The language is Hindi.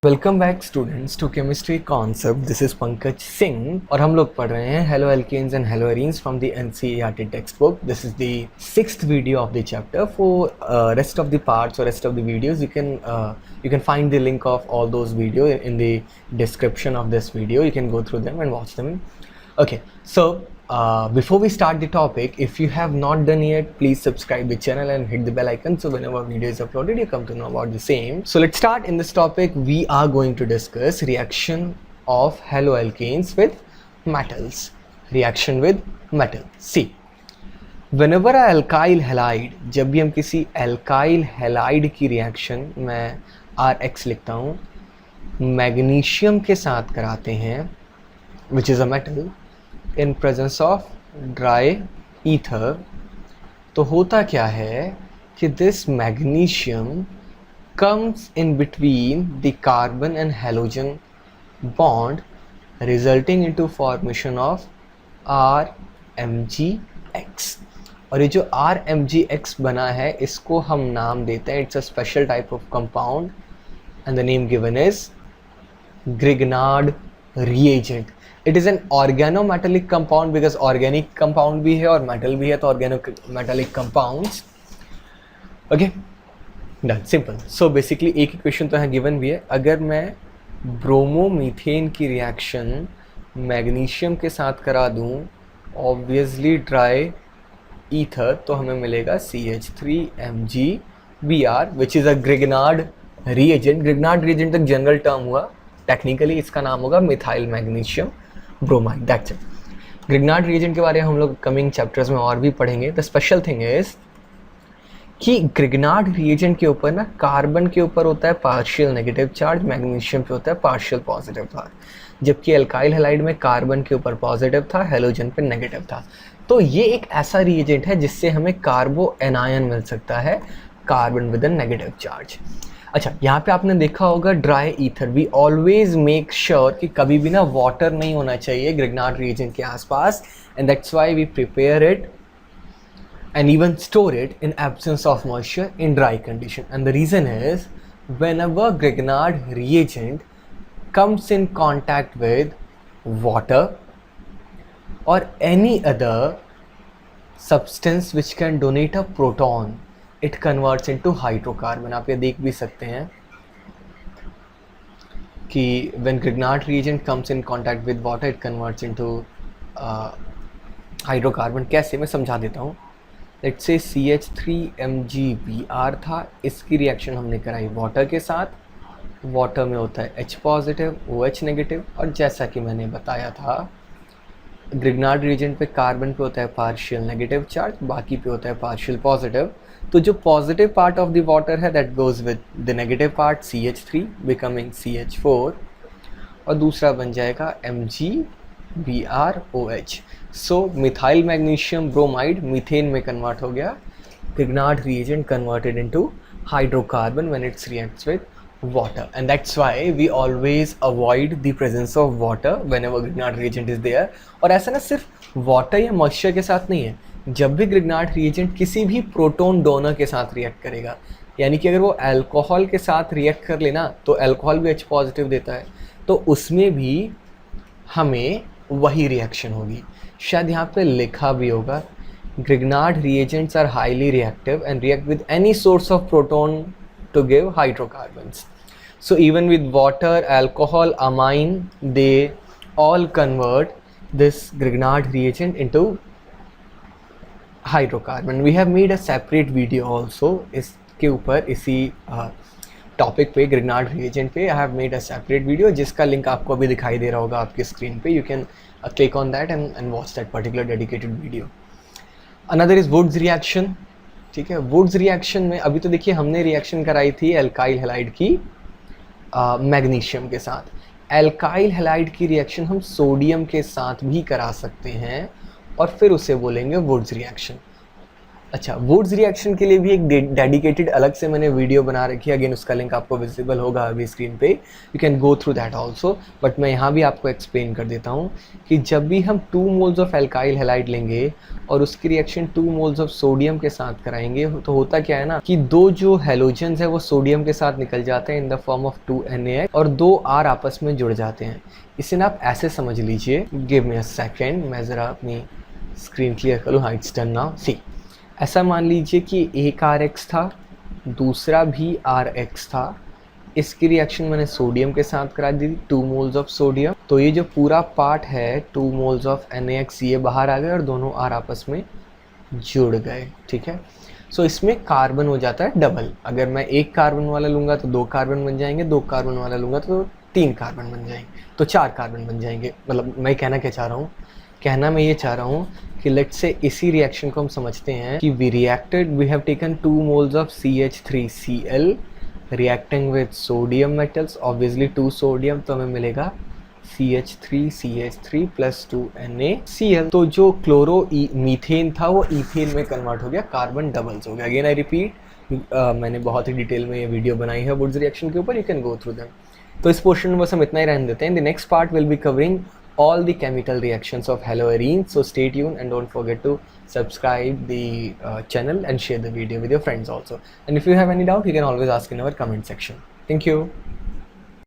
Welcome back students to chemistry concept. This is Pankaj Singh और हम लोग पढ़ रहे हैं haloalkanes and haloarenes from the NCERT text book. This is the 6th video of the chapter. For rest of the parts और rest of the videos you can find the link of all those video in the description of this video. You can go through them and watch them. Okay, so before we start the topic, if you have not done yet, please subscribe the channel and hit the bell icon so whenever video is uploaded you come to know about the same. So let's start. In this topic we are going to discuss reaction of haloalkanes with metals. Reaction with metal. See, whenever a alkyl halide, जब भी हम किसी alkyl halide की रिएक्शन में Rx लिखता हूँ मैग्नीशियम के साथ कराते हैं which is a metal in presence of dry ether, तो होता क्या है कि this magnesium comes in between the carbon and halogen bond resulting into formation of RMgX. और ये जो RMgX बना है इसको हम नाम देते हैं, it's a special type of compound and the name given is Grignard reagent. It is an organometallic compound because organic compound भी है और metal भी है, तो organometallic compounds. Okay, done, simple. So basically एक इक्वेशन तो यहाँ given भी है। अगर मैं ब्रोमोमीथेन की रिएक्शन मैग्नीशियम के साथ करा दूँ ऑब्वियसली ड्राई ईथर, तो हमें मिलेगा CH3MgBr which is a Grignard reagent. Grignard reagent तक जनरल टर्म हुआ, टेक्निकली इसका नाम होगा methyl magnesium bromide. That's it. Grignard reagent के बारे में हम लोग कमिंग चैप्टर्स में और भी पढ़ेंगे। द स्पेशल थिंग इज कि ग्रिग्नार्ड रिएजेंट के ऊपर ना कार्बन के ऊपर होता है पार्शियल नेगेटिव चार्ज, मैग्नीशियम पे होता है पार्शियल पॉजिटिव चार्ज, जबकि एल्काइल हैलाइड में कार्बन के ऊपर पॉजिटिव था, हेलोजन पे नेगेटिव था। तो ये एक ऐसा रिएजेंट है जिससे हमें कार्बो एनायन मिल सकता है, carbon with a negative charge. अच्छा, यहाँ पे आपने देखा होगा dry ether, we always make sure कि कभी भी ना वाटर नहीं होना चाहिए ग्रिग्नार्ड रिएजेंट के आसपास, and that's why we prepare it and even store it in absence of moisture in dry condition. And the reason is whenever Grignard reagent comes in contact with water or any other substance which can donate a proton, it converts into hydrocarbon. आप ये देख भी सकते हैं कि when Grignard reagent comes in contact with water it converts into hydrocarbon. कैसे, मैं समझा देता हूँ। लेट्स से CH3MgBr था, इसकी रिएक्शन हमने कराई वाटर के साथ, वाटर में होता है H पॉजिटिव OH नेगेटिव, और जैसा कि मैंने बताया था ग्रिग्नार्ड रिएजेंट पे कार्बन पे होता है पार्शियल नेगेटिव चार्ज, बाकी पे होता है पार्शियल पॉजिटिव। तो जो positive part of the water है that goes with the negative part CH3 becoming CH4, और दूसरा बन जाएगा MgBrOH। So methyl magnesium bromide methane में कन्वर्ट हो गया, Grignard reagent converted into hydrocarbon when it's reacts with water, and that's why we always avoid the presence of water whenever Grignard reagent is there. और ऐसा ना सिर्फ वाटर या मॉइस्चर के साथ नहीं है, जब भी ग्रिग्नार्ड रिएजेंट किसी भी प्रोटोन डोनर के साथ रिएक्ट करेगा, यानी कि अगर वो अल्कोहल के साथ रिएक्ट कर लेना तो अल्कोहल भी H पॉजिटिव देता है, तो उसमें भी हमें वही रिएक्शन होगी। शायद यहाँ पे लिखा भी होगा Grignard reagents are highly reactive and react with any source of proton to give hydrocarbons. So even with water, alcohol, amine, they all convert this Grignard reagent into hydrocarbon. We have made a separate video also इसके ऊपर, इसी टॉपिक पे Grignard reagent पे I have made a separate video जिसका लिंक आपको अभी दिखाई दे रहा होगा आपकी स्क्रीन पे। You can click on that and watch that particular dedicated video. Another is Woods reaction. ठीक है, वुड्स रिएक्शन में अभी तो देखिए हमने रिएक्शन कराई थी एल्काइल हैलाइड की मैग्नीशियम के साथ। एल्काइल हैलाइड की रिएक्शन हम सोडियम के साथ भी करा सकते हैं और फिर उसे बोलेंगे वुड्स रिएक्शन। अच्छा, वुड्स रिएक्शन के लिए भी एक डेडिकेटेड अलग से मैंने वीडियो बना रखी है, अगेन उसका लिंक आपको विजिबल होगा अभी स्क्रीन पे, you can go through that also. But मैं यहाँ भी आपको एक्सप्लेन कर देता हूँ कि जब भी हम 2 मोल्स ऑफ एल्काइल हैलाइड लेंगे और उसकी रिएक्शन 2 मोल्स ऑफ सोडियम के साथ कराएंगे, तो होता क्या है ना कि 2 जो हेलोजन्स है वो सोडियम के साथ निकल जाते हैं in the form of 2NaX और 2 R आपस में जुड़ जाते हैं। इसे ना आप ऐसे समझ लीजिए, गिव मी अ सेकेंड, मैं ज़रा अपनी स्क्रीन क्लियर कर लूँ। हाँ, इट्स डन नाउ। सी, ऐसा मान लीजिए कि एक RX था, दूसरा भी RX था, इसकी रिएक्शन मैंने सोडियम के साथ करा दी, 2 मोल्स ऑफ सोडियम, तो ये जो पूरा पार्ट है 2 मोल्स ऑफ NaX ये बाहर आ गए और दोनों R आपस में जुड़ गए। ठीक है, सो इसमें कार्बन हो जाता है डबल। अगर मैं एक कार्बन वाला लूँगा तो 2 कार्बन बन जाएंगे, 2 कार्बन वाला लूँगा तो 3 कार्बन बन जाएंगे, तो 4 कार्बन बन जाएंगे। मतलब मैं कहना क्या चाह रहा हूँ, कहना मैं ये चाह रहा हूँ कि लेट्स से इसी रिएक्शन को हम समझते हैं कि we have taken 2 moles of CH3Cl reacting with sodium metals, obviously 2 sodium, तो हमें मिलेगा CH3 प्लस 2NaCl। तो जो क्लोरो मीथेन था वो इथेन में कन्वर्ट हो गया, कार्बन डबल्स हो गया। अगेन आई रिपीट, मैंने बहुत ही डिटेल में ये वीडियो बनाई है वुड्स रिएक्शन के ऊपर, you can go through them. तो इस पोर्शन में बस हम इतना ही रहने देते हैं। The next part will be covering all the chemical reactions of haloarenes, so stay tuned and don't forget to subscribe the channel and share the video with your friends also. And if you have any doubt, you can always ask in our comment section. Thank you.